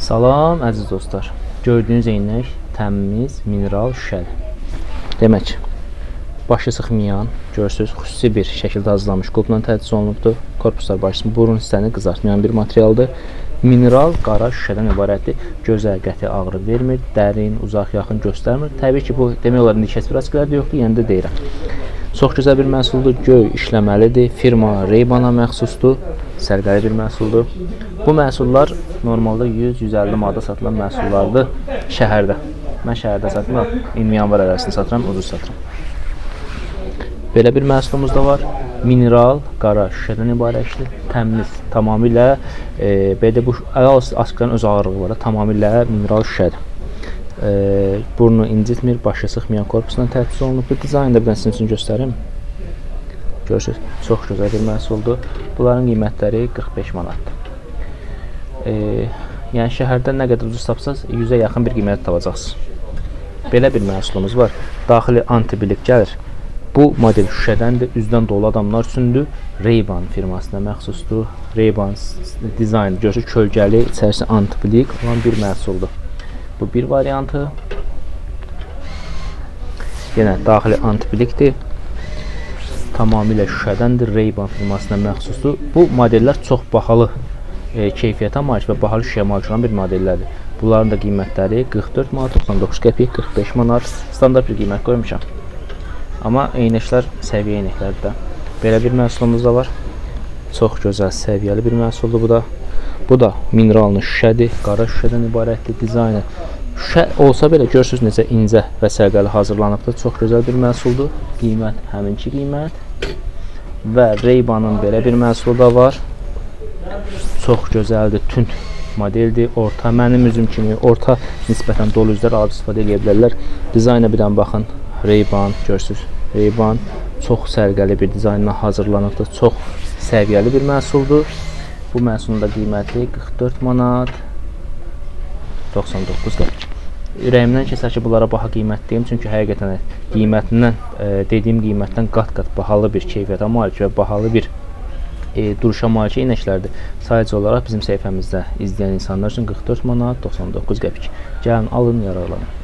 Salam əziz dostlar. Gördüyünüz eynək təmiz mineral şüşədir. Demək, başı sıxmayan, görürsünüz, xüsusi bir şəkildə hazırlanmış qulpla təchiz olunubdur. Korpuslar başını, burun hissəni qızartmayan bir materialdır. Mineral qara şüşədən ibarətdir. Gözə qəti ağrı vermir, dərin, uzaq, yaxın göstərmir. Təbii ki, bu demək olar indikəs plastiklərdə yoxdur, yəni də deyirəm. Çox gözəl bir məhsuldur, göy işləməlidir, firma Ray-Ban-a məxsusdur, sərqəli bir məhsuldur. Bu məhsullar normalda 100-150 manata satılan məhsullardır şəhərdə. Mən şəhərdə satmıram, 20 yanvar ərazisini satıram, ucuz satıram. Belə bir məhsulumuz da var. Mineral, qara şüşədən ibarətdir, təmiz, tamamilə belə bu askların öz ağırlığı var, tamamilə mineral şüşədir. Burnu incitmir, başı sıxmayan korpusla təchiz olunubdur. Dizaynı da bir sizin üçün göstərim. Görürsünüz, çox gözəl bir məhsuldur. Bunların qiymətləri 45 manatdır. Yəni şəhərdə nə qədər ucuz tapsaz 100-ə yaxın bir qiymət tapacaqsınız. Belə bir məhsulumuz var. Daxili antibilik gəlir. Bu model şüşədəndir, üzdən dolu adamlar üçündür. Ray-Ban firmasına məxsusdur. Ray-Ban dizaynı görürsünüz, kölgəli, içərisi antibilik olan bir məhsuldur. Bu bir variantı. Yenə daxili antibilikdir. Tamamilə şüşədəndir, Ray-Ban firmasına məxsusdur. Bu modellər çox bahalı keyfiyyətə malik və bahalı şüşəyə malik olan bir modellərdir. Bunların da qiymətləri 44 manat, 99 qəpik, 45 manat. Standart bir qiymət qoymuşam. Amma eynəklər səviyyə eynəklərdir də. Belə bir məhsulumuz da var. Çox gözəl, səviyyəli bir məhsuldur bu da. Bu da minerallı şüşədir, qara şüşədən ibarətdir. Dizaynı şüşə olsa belə görürsünüz necə incə və sərqəli hazırlanıbdır. Çox gözəl bir məhsuldur. Qiymət həminki qiymət. Və Ray-Ban-ın belə bir məhsulu da var. Çox gözəldir, tünd modeldir. Orta, mənim üzüm kimi orta nisbətən dolu üzlər alıb istifadə edə bilərlər. Dizaynə bir dənə baxın. Ray-Ban, görürsünüz. Ray-Ban çox sərqəli bir dizaynla hazırlanıbdır. Çox səviyyəli bir məhsuldur. Bu məhsulun da qiyməti 44 manat 99 qəpik. Ürəyimdən keçər ki, bunlara baha qiymət deyim, çünki həqiqətən qiymətindən, dediyim qiymətdən qat-qat bahalı bir keyfiyyətə malik və bahalı bir duruşa malik eynəklərdir. Sadəcə olaraq bizim səhifəmizdə izləyən insanlar üçün 44 manat 99 qəpik. Gəlin, alın, yararlanın.